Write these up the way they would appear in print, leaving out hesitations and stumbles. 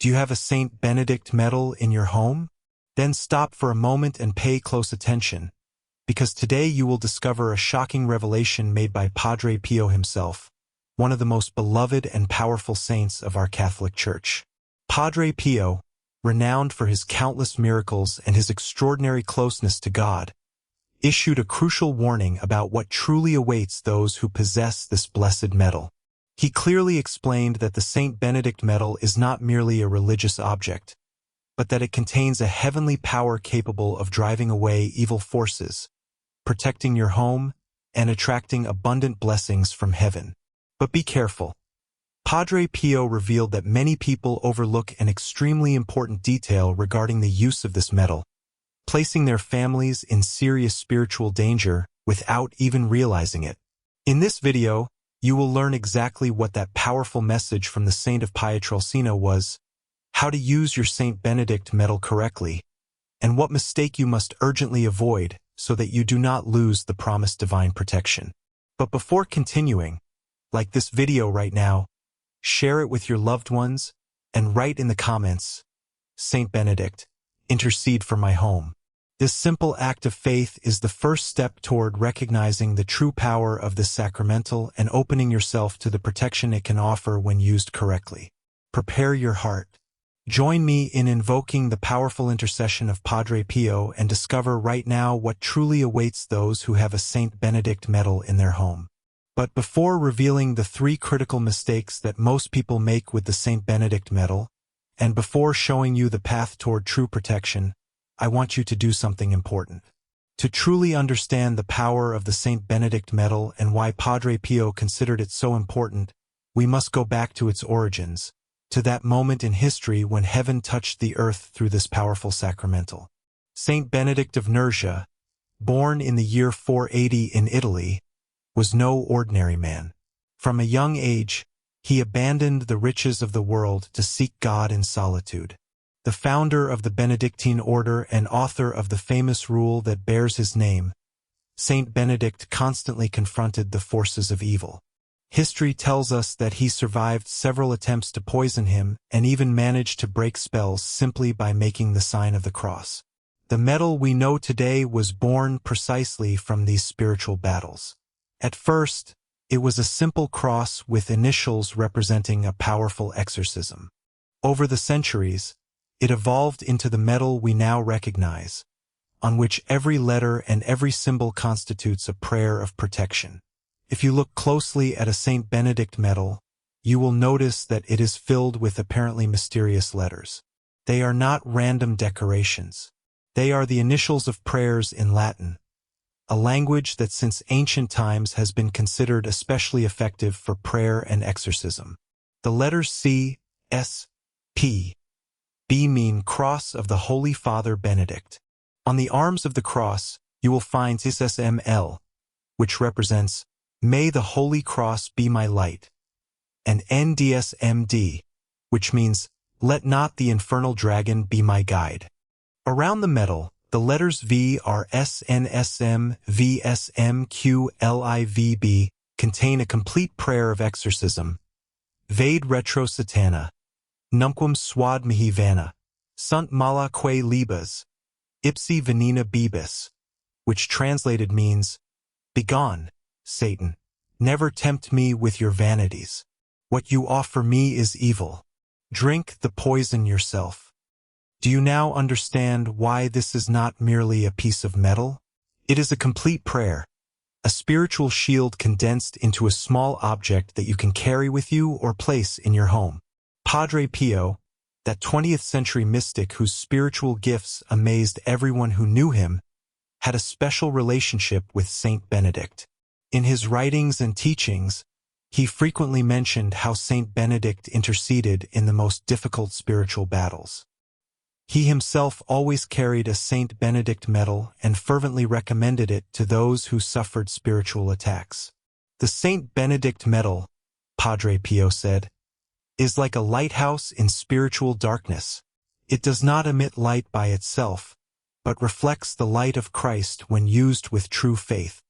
Do you have a Saint Benedict medal in your home? Then stop for a moment and pay close attention, because today you will discover a shocking revelation made by Padre Pio himself, one of the most beloved and powerful saints of our Catholic Church. Padre Pio, renowned for his countless miracles and his extraordinary closeness to God, issued a crucial warning about what truly awaits those who possess this blessed medal. He clearly explained that the Saint Benedict medal is not merely a religious object, but that it contains a heavenly power capable of driving away evil forces, protecting your home, and attracting abundant blessings from heaven. But be careful. Padre Pio revealed that many people overlook an extremely important detail regarding the use of this medal, placing their families in serious spiritual danger without even realizing it. In this video, you will learn exactly what that powerful message from the Saint of Pietrelcina was, how to use your Saint Benedict medal correctly, and what mistake you must urgently avoid so that you do not lose the promised divine protection. But before continuing, like this video right now, share it with your loved ones, and write in the comments, Saint Benedict, intercede for my home. This simple act of faith is the first step toward recognizing the true power of this sacramental and opening yourself to the protection it can offer when used correctly. Prepare your heart. Join me in invoking the powerful intercession of Padre Pio and discover right now what truly awaits those who have a Saint Benedict medal in their home. But before revealing the 3 critical mistakes that most people make with the Saint Benedict medal, and before showing you the path toward true protection, I want you to do something important. To truly understand the power of the Saint Benedict medal and why Padre Pio considered it so important, we must go back to its origins, to that moment in history when heaven touched the earth through this powerful sacramental. Saint Benedict of Nursia, born in the year 480 in Italy, was no ordinary man. From a young age, he abandoned the riches of the world to seek God in solitude. The founder of the Benedictine order and author of the famous rule that bears his name, Saint Benedict constantly confronted the forces of evil. History tells us that he survived several attempts to poison him and even managed to break spells simply by making the sign of the cross. The medal we know today was born precisely from these spiritual battles. At first, it was a simple cross with initials representing a powerful exorcism. Over the centuries, it evolved into the medal we now recognize, on which every letter and every symbol constitutes a prayer of protection. If you look closely at a Saint Benedict medal, you will notice that it is filled with apparently mysterious letters. They are not random decorations. They are the initials of prayers in Latin, a language that since ancient times has been considered especially effective for prayer and exorcism. The letters C, S, P, B mean Cross of the Holy Father Benedict. On the arms of the cross, you will find SSML, which represents May the Holy Cross be my light, and NDSMD, which means Let not the infernal dragon be my guide. Around the medal, the letters V are SNSM, VSM, QLIVB, contain a complete prayer of exorcism. Vade retro satana. Numquam swad mihi vana, sunt malaque libas, ipsi venina bibis, which translated means, Begone, Satan, never tempt me with your vanities. What you offer me is evil. Drink the poison yourself. Do you now understand why this is not merely a piece of metal? It is a complete prayer, a spiritual shield condensed into a small object that you can carry with you or place in your home. Padre Pio, that 20th century mystic whose spiritual gifts amazed everyone who knew him, had a special relationship with Saint Benedict. In his writings and teachings, he frequently mentioned how Saint Benedict interceded in the most difficult spiritual battles. He himself always carried a Saint Benedict medal and fervently recommended it to those who suffered spiritual attacks. The Saint Benedict medal, Padre Pio said, is like a lighthouse in spiritual darkness. It does not emit light by itself, but reflects the light of Christ when used with true faith.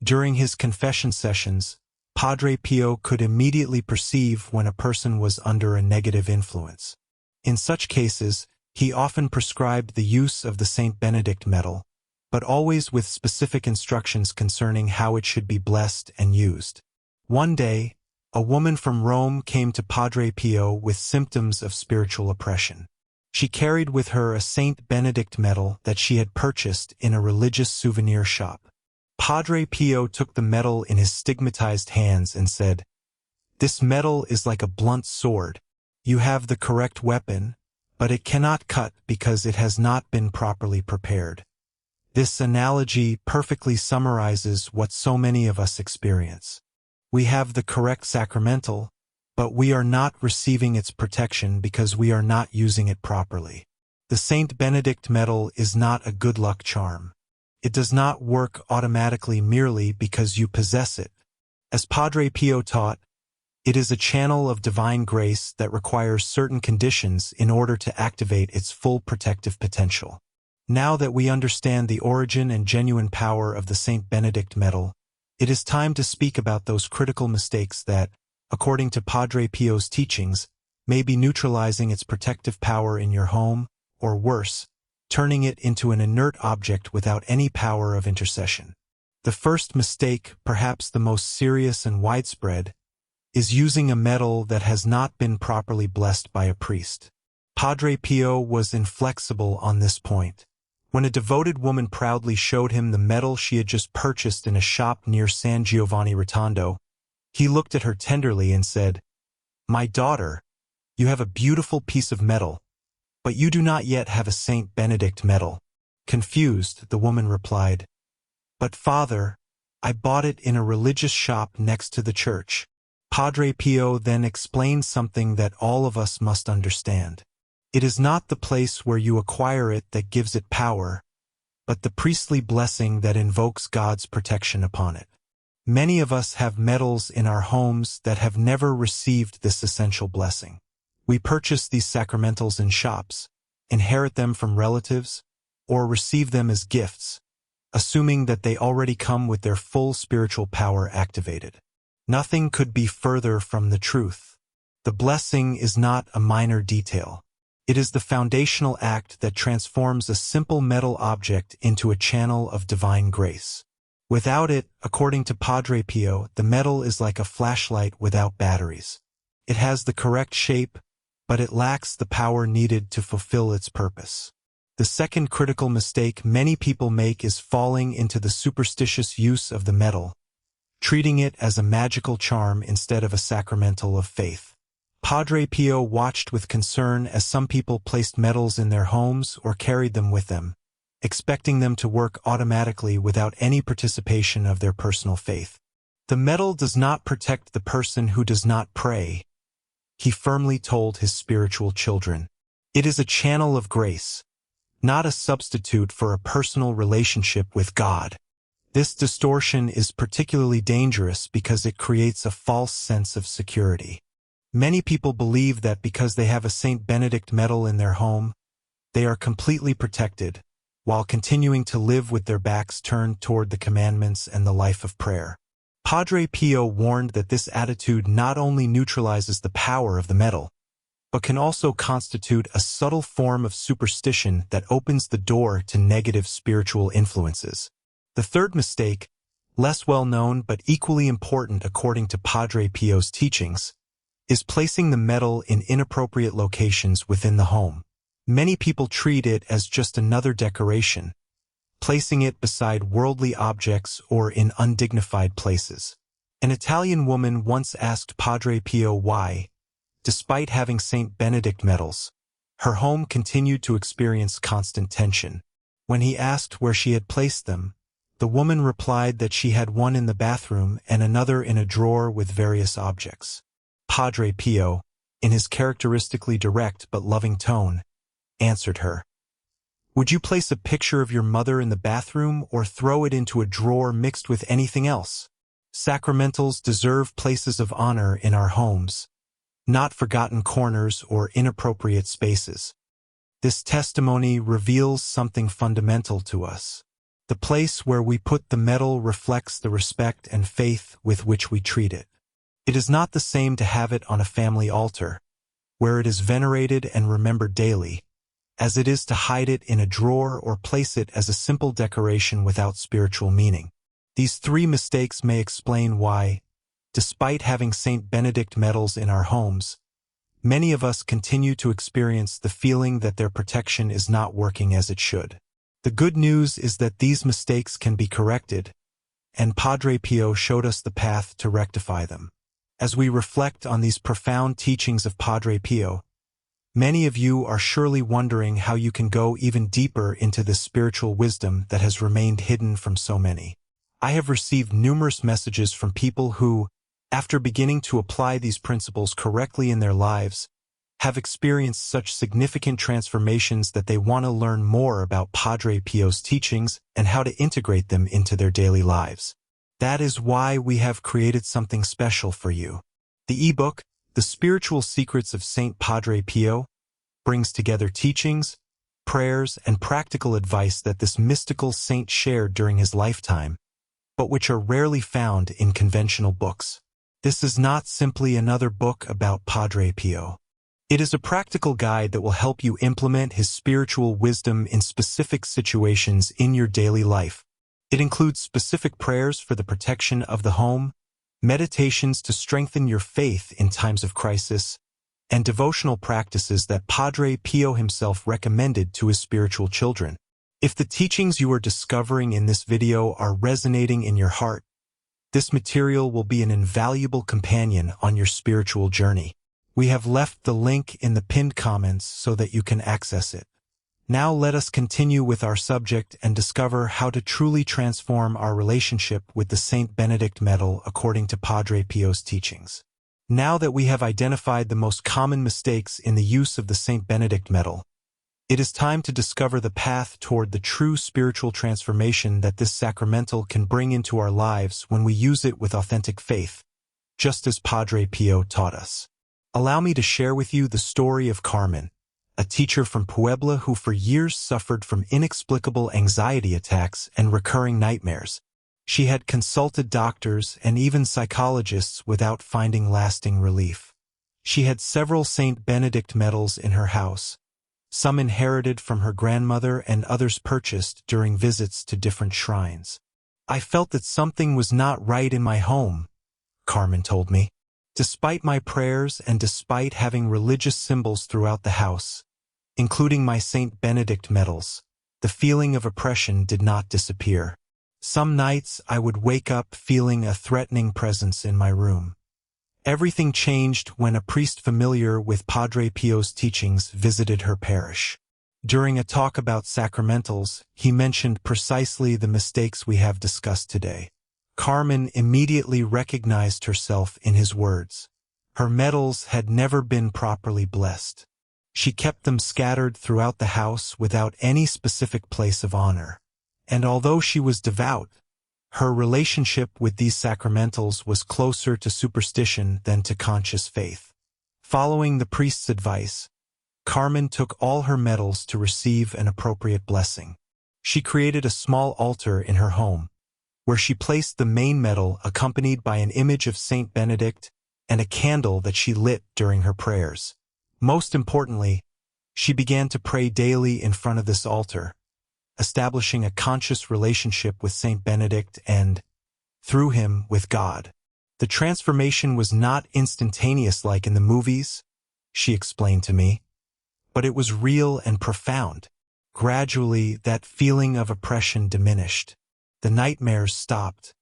During his confession sessions, Padre Pio could immediately perceive when a person was under a negative influence. In such cases, he often prescribed the use of the Saint Benedict Medal, but always with specific instructions concerning how it should be blessed and used. One day, a woman from Rome came to Padre Pio with symptoms of spiritual oppression. She carried with her a Saint Benedict medal that she had purchased in a religious souvenir shop. Padre Pio took the medal in his stigmatized hands and said, "This medal is like a blunt sword. You have the correct weapon, but it cannot cut because it has not been properly prepared." This analogy perfectly summarizes what so many of us experience. We have the correct sacramental, but we are not receiving its protection because we are not using it properly. The Saint Benedict medal is not a good luck charm. It does not work automatically merely because you possess it. As Padre Pio taught, it is a channel of divine grace that requires certain conditions in order to activate its full protective potential. Now that we understand the origin and genuine power of the Saint Benedict medal, it is time to speak about those critical mistakes that, according to Padre Pio's teachings, may be neutralizing its protective power in your home, or worse, turning it into an inert object without any power of intercession. The first mistake, perhaps the most serious and widespread, is using a medal that has not been properly blessed by a priest. Padre Pio was inflexible on this point. When a devoted woman proudly showed him the medal she had just purchased in a shop near San Giovanni Rotondo, he looked at her tenderly and said, "My daughter, you have a beautiful piece of metal, but you do not yet have a Saint Benedict medal." Confused, the woman replied, "But Father, I bought it in a religious shop next to the church." Padre Pio then explained something that all of us must understand. It is not the place where you acquire it that gives it power, but the priestly blessing that invokes God's protection upon it. Many of us have medals in our homes that have never received this essential blessing. We purchase these sacramentals in shops, inherit them from relatives, or receive them as gifts, assuming that they already come with their full spiritual power activated. Nothing could be further from the truth. The blessing is not a minor detail. It is the foundational act that transforms a simple metal object into a channel of divine grace. Without it, according to Padre Pio, the metal is like a flashlight without batteries. It has the correct shape, but it lacks the power needed to fulfill its purpose. The second critical mistake many people make is falling into the superstitious use of the medal, treating it as a magical charm instead of a sacramental of faith. Padre Pio watched with concern as some people placed medals in their homes or carried them with them, expecting them to work automatically without any participation of their personal faith. The medal does not protect the person who does not pray, he firmly told his spiritual children. It is a channel of grace, not a substitute for a personal relationship with God. This distortion is particularly dangerous because it creates a false sense of security. Many people believe that because they have a Saint Benedict medal in their home, they are completely protected, while continuing to live with their backs turned toward the commandments and the life of prayer. Padre Pio warned that this attitude not only neutralizes the power of the medal, but can also constitute a subtle form of superstition that opens the door to negative spiritual influences. The third mistake, less well known but equally important according to Padre Pio's teachings, is placing the medal in inappropriate locations within the home. Many people treat it as just another decoration, placing it beside worldly objects or in undignified places. An Italian woman once asked Padre Pio why, despite having Saint Benedict medals, her home continued to experience constant tension. When he asked where she had placed them, the woman replied that she had one in the bathroom and another in a drawer with various objects. Padre Pio, in his characteristically direct but loving tone, answered her, "Would you place a picture of your mother in the bathroom or throw it into a drawer mixed with anything else? Sacramentals deserve places of honor in our homes, not forgotten corners or inappropriate spaces." This testimony reveals something fundamental to us. The place where we put the medal reflects the respect and faith with which we treat it. It is not the same to have it on a family altar, where it is venerated and remembered daily, as it is to hide it in a drawer or place it as a simple decoration without spiritual meaning. These three mistakes may explain why, despite having Saint Benedict medals in our homes, many of us continue to experience the feeling that their protection is not working as it should. The good news is that these mistakes can be corrected, and Padre Pio showed us the path to rectify them. As we reflect on these profound teachings of Padre Pio, many of you are surely wondering how you can go even deeper into this spiritual wisdom that has remained hidden from so many. I have received numerous messages from people who, after beginning to apply these principles correctly in their lives, have experienced such significant transformations that they want to learn more about Padre Pio's teachings and how to integrate them into their daily lives. That is why we have created something special for you. The ebook, The Spiritual Secrets of Saint Padre Pio, brings together teachings, prayers, and practical advice that this mystical saint shared during his lifetime, but which are rarely found in conventional books. This is not simply another book about Padre Pio. It is a practical guide that will help you implement his spiritual wisdom in specific situations in your daily life. It includes specific prayers for the protection of the home, meditations to strengthen your faith in times of crisis, and devotional practices that Padre Pio himself recommended to his spiritual children. If the teachings you are discovering in this video are resonating in your heart, this material will be an invaluable companion on your spiritual journey. We have left the link in the pinned comments so that you can access it. Now let us continue with our subject and discover how to truly transform our relationship with the Saint Benedict Medal according to Padre Pio's teachings. Now that we have identified the most common mistakes in the use of the Saint Benedict Medal, it is time to discover the path toward the true spiritual transformation that this sacramental can bring into our lives when we use it with authentic faith, just as Padre Pio taught us. Allow me to share with you the story of Carmen, a teacher from Puebla who for years suffered from inexplicable anxiety attacks and recurring nightmares. She had consulted doctors and even psychologists without finding lasting relief. She had several Saint Benedict medals in her house, some inherited from her grandmother and others purchased during visits to different shrines. I felt that something was not right in my home, Carmen told me. Despite my prayers and despite having religious symbols throughout the house, including my Saint Benedict medals, the feeling of oppression did not disappear. Some nights I would wake up feeling a threatening presence in my room. Everything changed when a priest familiar with Padre Pio's teachings visited her parish. During a talk about sacramentals, he mentioned precisely the mistakes we have discussed today. Carmen immediately recognized herself in his words. Her medals had never been properly blessed. She kept them scattered throughout the house without any specific place of honor. And although she was devout, her relationship with these sacramentals was closer to superstition than to conscious faith. Following the priest's advice, Carmen took all her medals to receive an appropriate blessing. She created a small altar in her home, where she placed the main medal accompanied by an image of Saint Benedict and a candle that she lit during her prayers. Most importantly, she began to pray daily in front of this altar, establishing a conscious relationship with Saint Benedict and, through him, with God. The transformation was not instantaneous like in the movies, she explained to me, but it was real and profound. Gradually, that feeling of oppression diminished. The nightmares stopped.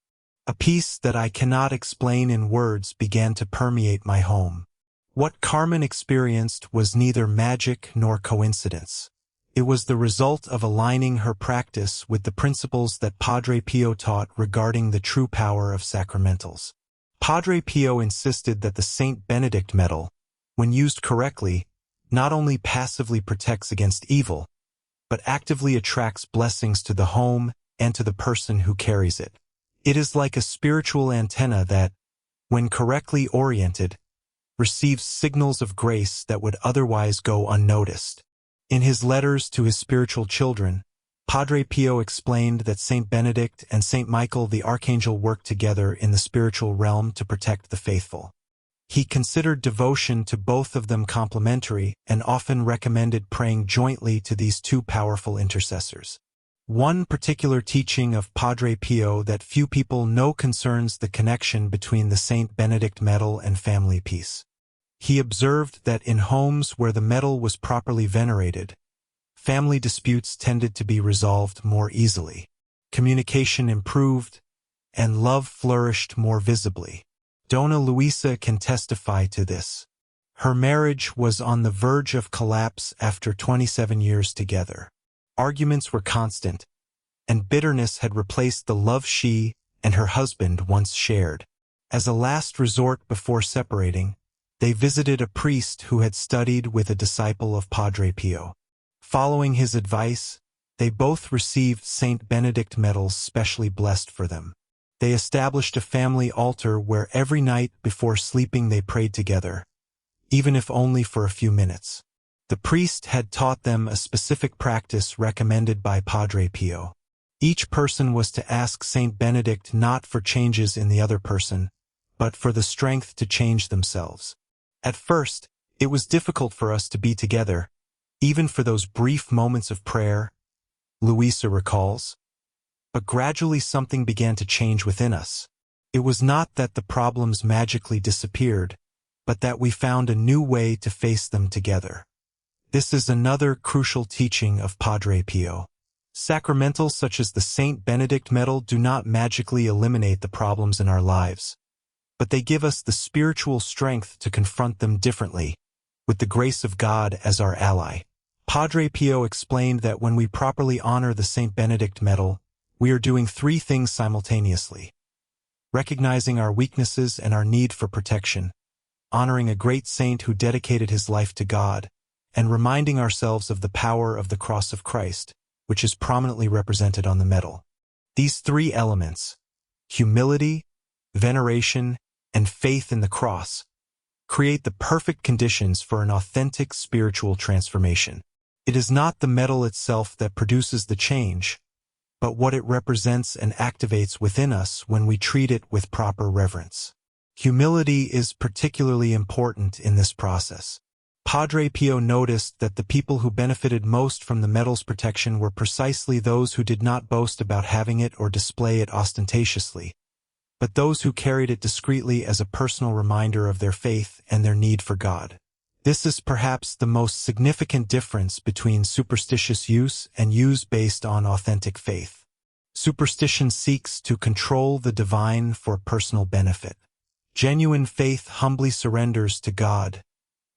A peace that I cannot explain in words began to permeate my home. What Carmen experienced was neither magic nor coincidence. It was the result of aligning her practice with the principles that Padre Pio taught regarding the true power of sacramentals. Padre Pio insisted that the Saint Benedict medal, when used correctly, not only passively protects against evil, but actively attracts blessings to the home and to the person who carries it. It is like a spiritual antenna that, when correctly oriented, receives signals of grace that would otherwise go unnoticed. In his letters to his spiritual children, Padre Pio explained that Saint Benedict and Saint Michael the Archangel work together in the spiritual realm to protect the faithful. He considered devotion to both of them complementary and often recommended praying jointly to these two powerful intercessors. One particular teaching of Padre Pio that few people know concerns the connection between the Saint Benedict Medal and family peace. He observed that in homes where the medal was properly venerated, family disputes tended to be resolved more easily. Communication improved, and love flourished more visibly. Donna Luisa can testify to this. Her marriage was on the verge of collapse after 27 years together. Arguments were constant, and bitterness had replaced the love she and her husband once shared. As a last resort before separating, they visited a priest who had studied with a disciple of Padre Pio. Following his advice, they both received Saint Benedict medals specially blessed for them. They established a family altar where every night before sleeping they prayed together, even if only for a few minutes. The priest had taught them a specific practice recommended by Padre Pio. Each person was to ask Saint Benedict not for changes in the other person, but for the strength to change themselves. At first, it was difficult for us to be together, even for those brief moments of prayer, Luisa recalls. But gradually something began to change within us. It was not that the problems magically disappeared, but that we found a new way to face them together. This is another crucial teaching of Padre Pio. Sacramentals such as the Saint Benedict Medal do not magically eliminate the problems in our lives, but they give us the spiritual strength to confront them differently, with the grace of God as our ally. Padre Pio explained that when we properly honor the Saint Benedict Medal, we are doing three things simultaneously: recognizing our weaknesses and our need for protection, honoring a great saint who dedicated his life to God, and reminding ourselves of the power of the cross of Christ, which is prominently represented on the medal. These three elements, humility, veneration, and faith in the cross, create the perfect conditions for an authentic spiritual transformation. It is not the medal itself that produces the change, but what it represents and activates within us when we treat it with proper reverence. Humility is particularly important in this process. Padre Pio noticed that the people who benefited most from the medal's protection were precisely those who did not boast about having it or display it ostentatiously, but those who carried it discreetly as a personal reminder of their faith and their need for God. This is perhaps the most significant difference between superstitious use and use based on authentic faith. Superstition seeks to control the divine for personal benefit. Genuine faith humbly surrenders to God,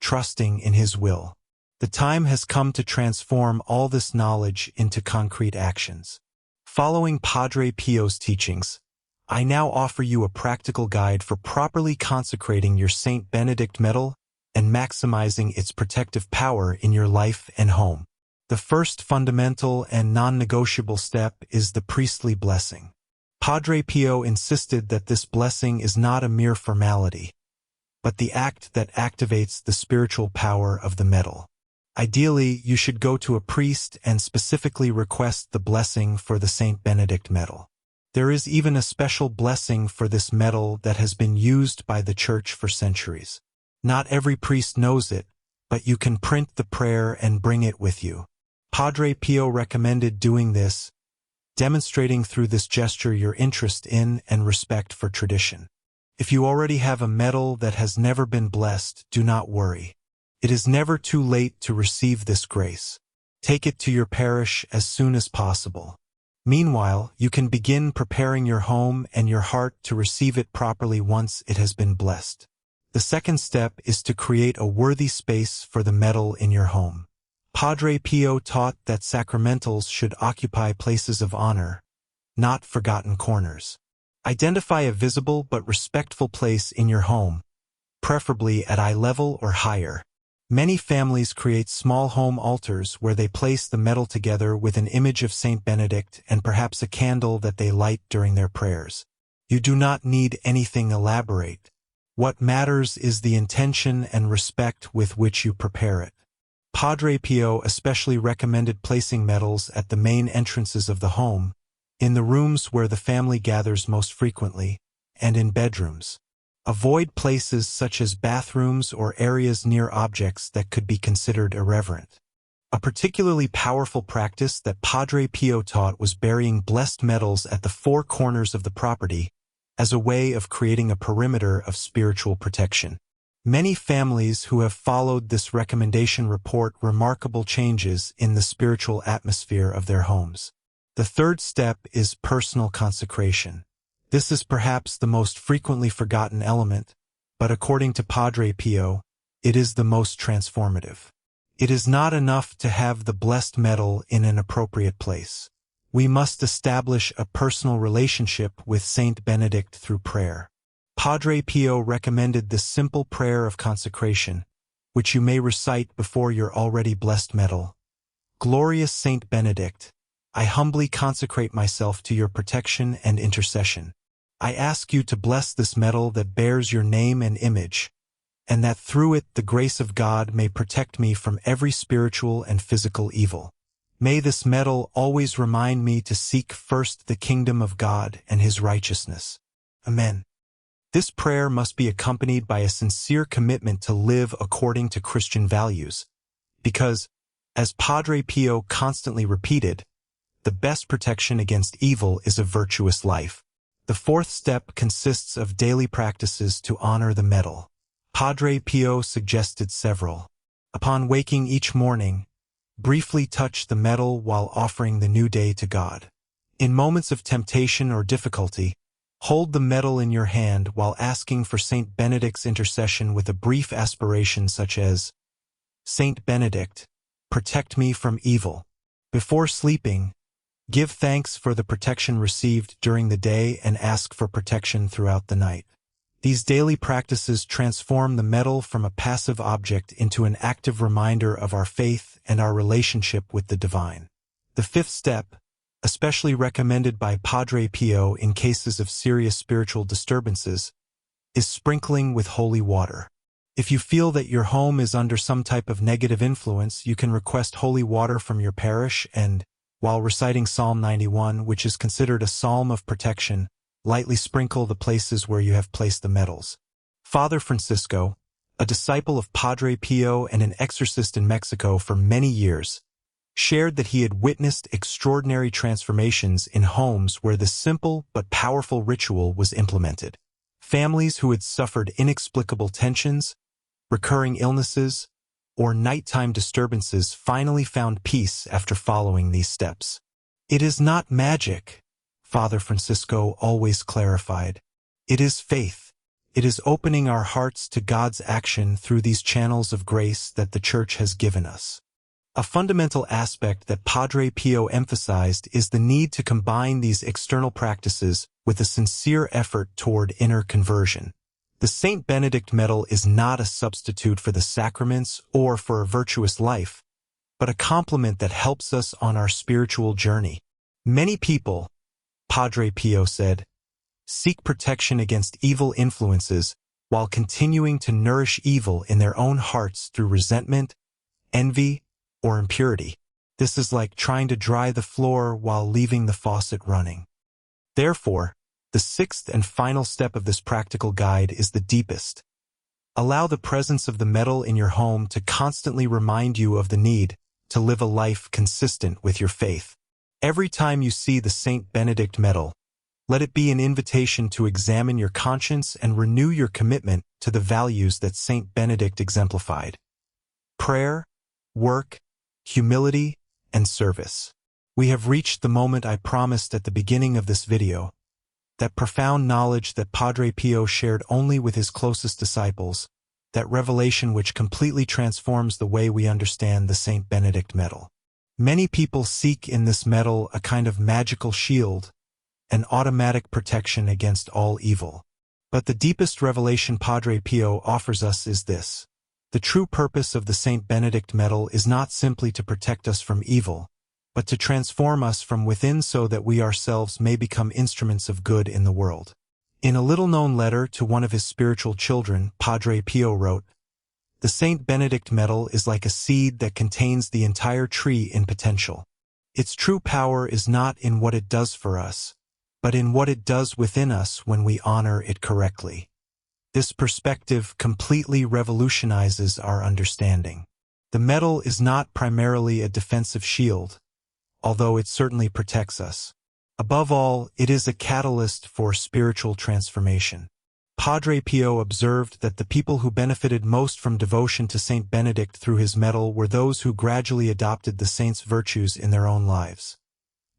trusting in His will. The time has come to transform all this knowledge into concrete actions. Following Padre Pio's teachings, I now offer you a practical guide for properly consecrating your Saint Benedict Medal and maximizing its protective power in your life and home. The first fundamental and non-negotiable step is the priestly blessing. Padre Pio insisted that this blessing is not a mere formality, but the act that activates the spiritual power of the medal. Ideally, you should go to a priest and specifically request the blessing for the Saint Benedict Medal. There is even a special blessing for this medal that has been used by the Church for centuries. Not every priest knows it, but you can print the prayer and bring it with you. Padre Pio recommended doing this, demonstrating through this gesture your interest in and respect for tradition. If you already have a medal that has never been blessed, do not worry. It is never too late to receive this grace. Take it to your parish as soon as possible. Meanwhile, you can begin preparing your home and your heart to receive it properly once it has been blessed. The second step is to create a worthy space for the medal in your home. Padre Pio taught that sacramentals should occupy places of honor, not forgotten corners. Identify a visible but respectful place in your home, preferably at eye level or higher. Many families create small home altars where they place the medal together with an image of Saint Benedict and perhaps a candle that they light during their prayers. You do not need anything elaborate. What matters is the intention and respect with which you prepare it. Padre Pio especially recommended placing medals at the main entrances of the home, in the rooms where the family gathers most frequently, and in bedrooms. Avoid places such as bathrooms or areas near objects that could be considered irreverent. A particularly powerful practice that Padre Pio taught was burying blessed medals at the four corners of the property as a way of creating a perimeter of spiritual protection. Many families who have followed this recommendation report remarkable changes in the spiritual atmosphere of their homes. The third step is personal consecration. This is perhaps the most frequently forgotten element, but according to Padre Pio, it is the most transformative. It is not enough to have the blessed medal in an appropriate place. We must establish a personal relationship with Saint Benedict through prayer. Padre Pio recommended this simple prayer of consecration, which you may recite before your already blessed medal. Glorious Saint Benedict, I humbly consecrate myself to your protection and intercession. I ask you to bless this medal that bears your name and image, and that through it the grace of God may protect me from every spiritual and physical evil. May this medal always remind me to seek first the kingdom of God and His righteousness. Amen. This prayer must be accompanied by a sincere commitment to live according to Christian values, because, as Padre Pio constantly repeated, the best protection against evil is a virtuous life. The fourth step consists of daily practices to honor the medal. Padre Pio suggested several. Upon waking each morning, briefly touch the medal while offering the new day to God. In moments of temptation or difficulty, hold the medal in your hand while asking for Saint Benedict's intercession with a brief aspiration such as, Saint Benedict, protect me from evil. Before sleeping, give thanks for the protection received during the day and ask for protection throughout the night. These daily practices transform the medal from a passive object into an active reminder of our faith and our relationship with the divine. The fifth step, especially recommended by Padre Pio in cases of serious spiritual disturbances, is sprinkling with holy water. If you feel that your home is under some type of negative influence, you can request holy water from your parish and, while reciting Psalm 91, which is considered a psalm of protection, lightly sprinkle the places where you have placed the medals. Father Francisco, a disciple of Padre Pio and an exorcist in Mexico for many years, shared that he had witnessed extraordinary transformations in homes where this simple but powerful ritual was implemented. Families who had suffered inexplicable tensions, recurring illnesses, or nighttime disturbances finally found peace after following these steps. It is not magic, Father Francisco always clarified. It is faith. It is opening our hearts to God's action through these channels of grace that the Church has given us. A fundamental aspect that Padre Pio emphasized is the need to combine these external practices with a sincere effort toward inner conversion. The Saint Benedict Medal is not a substitute for the sacraments or for a virtuous life, but a complement that helps us on our spiritual journey. Many people, Padre Pio said, seek protection against evil influences while continuing to nourish evil in their own hearts through resentment, envy, or impurity. This is like trying to dry the floor while leaving the faucet running. Therefore, the sixth and final step of this practical guide is the deepest. Allow the presence of the medal in your home to constantly remind you of the need to live a life consistent with your faith. Every time you see the Saint Benedict Medal, let it be an invitation to examine your conscience and renew your commitment to the values that Saint Benedict exemplified: prayer, work, humility, and service. We have reached the moment I promised at the beginning of this video, that profound knowledge that Padre Pio shared only with his closest disciples, that revelation which completely transforms the way we understand the Saint Benedict Medal. Many people seek in this medal a kind of magical shield, an automatic protection against all evil. But the deepest revelation Padre Pio offers us is this: the true purpose of the Saint Benedict Medal is not simply to protect us from evil, but to transform us from within so that we ourselves may become instruments of good in the world. In a little-known letter to one of his spiritual children, Padre Pio wrote, "The Saint Benedict Medal is like a seed that contains the entire tree in potential. Its true power is not in what it does for us, but in what it does within us when we honor it correctly. This perspective completely revolutionizes our understanding. The medal is not primarily a defensive shield, although it certainly protects us. Above all, it is a catalyst for spiritual transformation. Padre Pio observed that the people who benefited most from devotion to Saint Benedict through his medal were those who gradually adopted the saint's virtues in their own lives.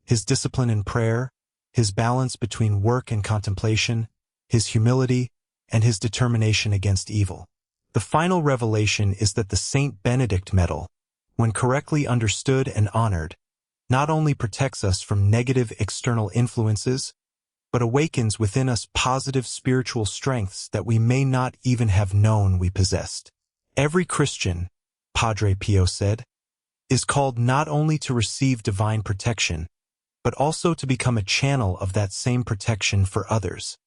His discipline in prayer, his balance between work and contemplation, his humility, and his determination against evil. The final revelation is that the Saint Benedict Medal, when correctly understood and honored, not only protects us from negative external influences, but awakens within us positive spiritual strengths that we may not even have known we possessed. Every Christian, Padre Pio said, is called not only to receive divine protection, but also to become a channel of that same protection for others.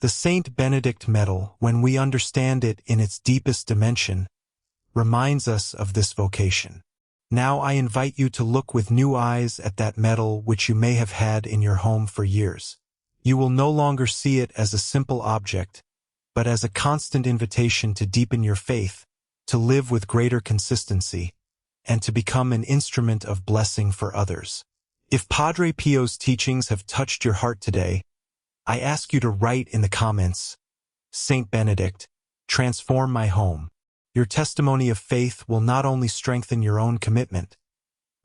The Saint Benedict Medal, when we understand it in its deepest dimension, reminds us of this vocation. Now I invite you to look with new eyes at that medal which you may have had in your home for years. You will no longer see it as a simple object, but as a constant invitation to deepen your faith, to live with greater consistency, and to become an instrument of blessing for others. If Padre Pio's teachings have touched your heart today, I ask you to write in the comments, "Saint Benedict, transform my home." Your testimony of faith will not only strengthen your own commitment,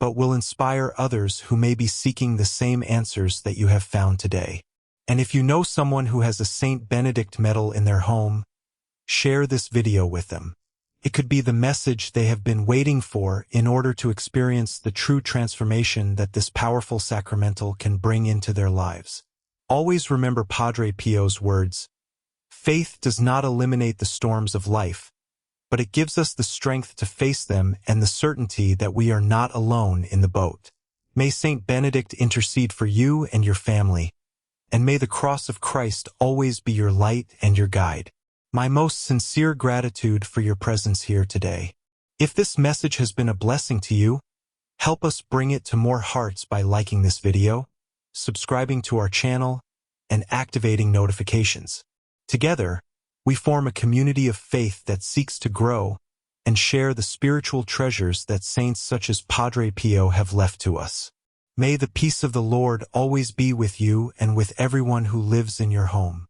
but will inspire others who may be seeking the same answers that you have found today. And if you know someone who has a Saint Benedict medal in their home, share this video with them. It could be the message they have been waiting for in order to experience the true transformation that this powerful sacramental can bring into their lives. Always remember Padre Pio's words, "Faith does not eliminate the storms of life, but it gives us the strength to face them and the certainty that we are not alone in the boat." May Saint Benedict intercede for you and your family, and may the cross of Christ always be your light and your guide. My most sincere gratitude for your presence here today. If this message has been a blessing to you, help us bring it to more hearts by liking this video, subscribing to our channel, and activating notifications. Together, we form a community of faith that seeks to grow and share the spiritual treasures that saints such as Padre Pio have left to us. May the peace of the Lord always be with you and with everyone who lives in your home.